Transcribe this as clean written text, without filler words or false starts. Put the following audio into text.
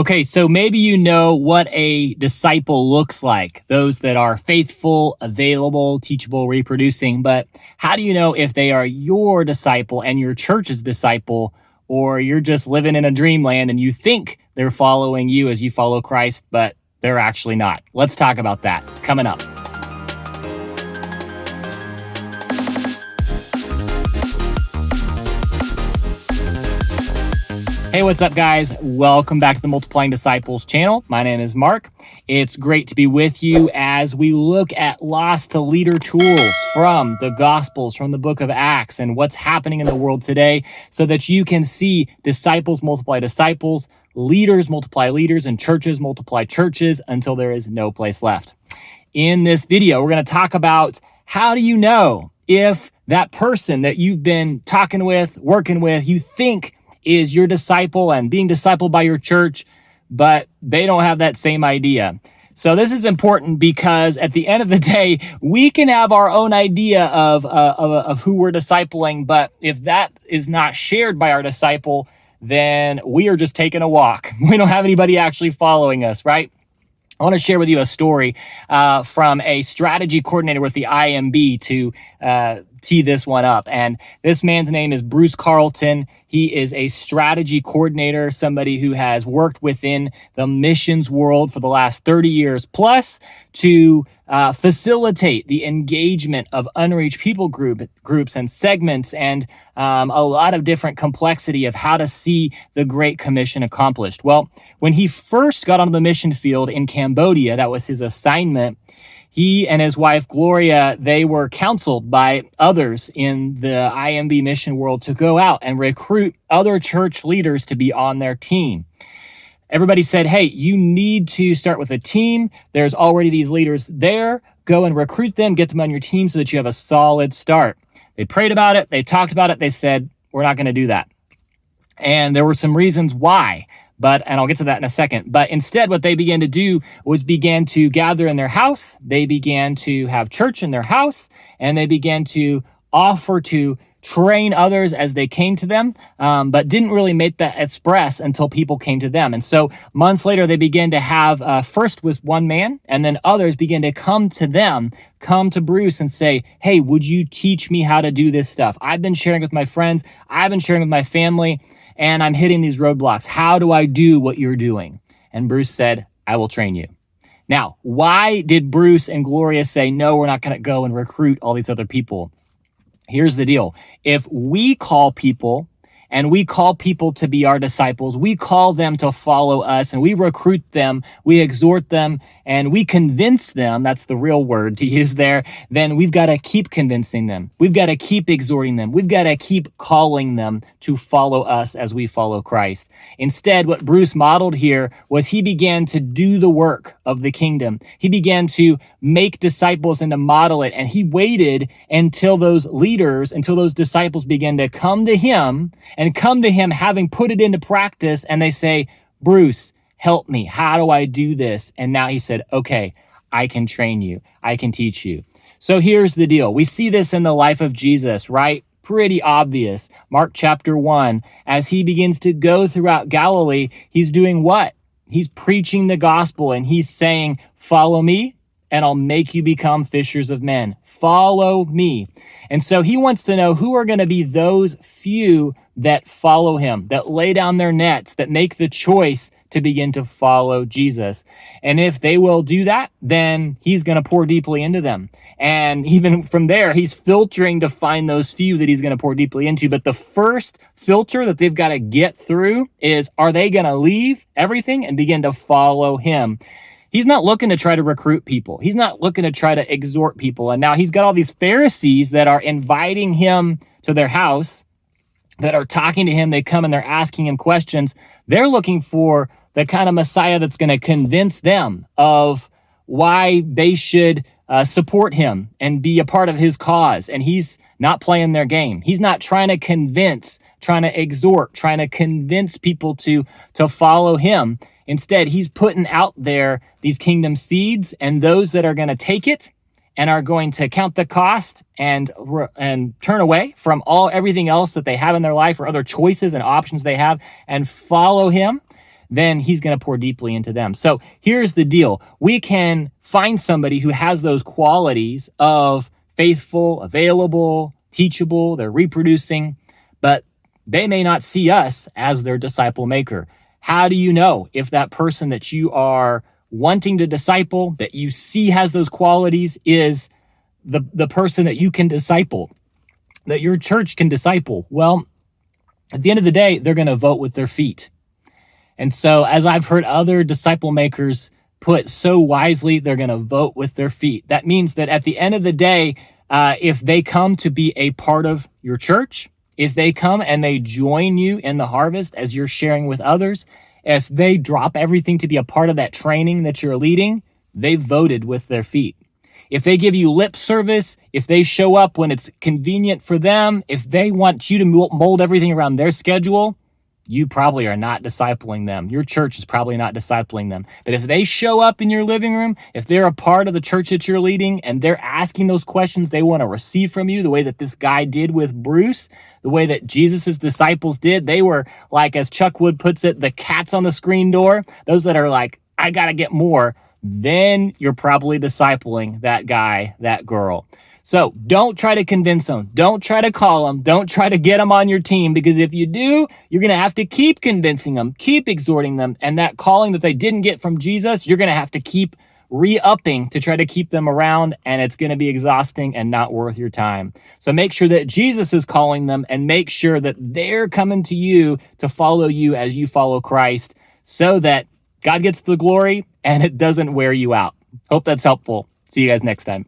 Okay, so maybe you know what a disciple looks like, those that are faithful, available, teachable, reproducing. But how do you know if they are your disciple and your church's disciple, or you're just living in a dreamland and you think they're following you as you follow Christ, but they're actually not? Let's talk about that coming up. Hey, what's up, guys? Welcome back to the Multiplying Disciples channel. My name is Mark. It's great to be with you as we look at Lost to Leader tools from the Gospels, from the book of Acts, and what's happening in the world today so that you can see disciples multiply disciples, leaders multiply leaders, and churches multiply churches until there is no place left. In this video, we're going to talk about how do you know if that person that you've been talking with, working with, you think is your disciple and being discipled by your church, but they don't have that same idea. So this is important because at the end of the day, we can have our own idea of who we're discipling, but if that is not shared by our disciple, then we are just taking a walk. We don't have anybody actually following us, right? I want to share with you a story from a strategy coordinator with the IMB to tee this one up. And this man's name is Bruce Carlton. He is a strategy coordinator, somebody who has worked within the missions world for the last 30 years plus to facilitate the engagement of unreached people groups and segments and a lot of different complexity of how to see the Great Commission accomplished. Well, when he first got onto the mission field in Cambodia, that was his assignment. He and his wife, Gloria, they were counseled by others in the IMB mission world to go out and recruit other church leaders to be on their team. Everybody said, hey, you need to start with a team. There's already these leaders there. Go and recruit them, get them on your team so that you have a solid start. They prayed about it. They talked about it. They said, we're not going to do that. And there were some reasons why. And I'll get to that in a second. But instead, what they began to do was began to gather in their house. They began to have church in their house, and they began to offer to train others as they came to them, but didn't really make that express until people came to them. And so months later, they began to have, first was one man, and then others began to come to them, come to Bruce and say, hey, would you teach me how to do this stuff? I've been sharing with my friends. I've been sharing with my family. And I'm hitting these roadblocks. How do I do what you're doing? And Bruce said, I will train you. Now, why did Bruce and Gloria say, no, we're not going to go and recruit all these other people? Here's the deal. If we call people and we call people to be our disciples, we call them to follow us and we recruit them, we exhort them, and we convince them, that's the real word to use there, then we've got to keep convincing them. We've got to keep exhorting them. We've got to keep calling them to follow us as we follow Christ. Instead, what Bruce modeled here was he began to do the work of the kingdom. He began to make disciples and to model it. And he waited until those leaders, until those disciples began to come to him and come to him having put it into practice. And they say, Bruce, help me. How do I do this? And now he said, okay, I can train you. I can teach you. So here's the deal. We see this in the life of Jesus, right? Pretty obvious. Mark chapter 1, as he begins to go throughout Galilee, he's doing what? He's preaching the gospel and he's saying, follow me and I'll make you become fishers of men. Follow me. And so he wants to know who are going to be those few that follow him, that lay down their nets, that make the choice to begin to follow Jesus. And if they will do that, then he's going to pour deeply into them. And even from there, he's filtering to find those few that he's going to pour deeply into. But the first filter that they've got to get through is, are they going to leave everything and begin to follow him? He's not looking to try to recruit people. He's not looking to try to exhort people. And now he's got all these Pharisees that are inviting him to their house, that are talking to him. They come and they're asking him questions. They're looking for the kind of Messiah that's going to convince them of why they should support him and be a part of his cause. And he's not playing their game. He's not trying to convince, trying to exhort, trying to convince people to follow him. Instead, he's putting out there these kingdom seeds, and those that are going to take it and are going to count the cost and turn away from everything else that they have in their life or other choices and options they have and follow him, then he's going to pour deeply into them. So here's the deal. We can find somebody who has those qualities of faithful, available, teachable, they're reproducing, but they may not see us as their disciple maker. How do you know if that person that you are wanting to disciple, that you see has those qualities, is the person that you can disciple, that your church can disciple? Well, at the end of the day, they're going to vote with their feet. And so, as I've heard other disciple makers put so wisely, they're going to vote with their feet. That means that at the end of the day, if they come to be a part of your church, if they come and they join you in the harvest as you're sharing with others, if they drop everything to be a part of that training that you're leading, they voted with their feet. If they give you lip service, if they show up when it's convenient for them, if they want you to mold everything around their schedule, you probably are not discipling them. Your church is probably not discipling them. But if they show up in your living room, if they're a part of the church that you're leading and they're asking those questions they want to receive from you, the way that this guy did with Bruce, the way that Jesus's disciples did, they were like, as Chuck Wood puts it, the cats on the screen door, those that are like, I got to get more, then you're probably discipling that guy, that girl. So don't try to convince them. Don't try to call them. Don't try to get them on your team, because if you do, you're going to have to keep convincing them, keep exhorting them. And that calling that they didn't get from Jesus, you're going to have to keep re-upping to try to keep them around, and it's going to be exhausting and not worth your time. So make sure that Jesus is calling them, and make sure that they're coming to you to follow you as you follow Christ, so that God gets the glory and it doesn't wear you out. Hope that's helpful. See you guys next time.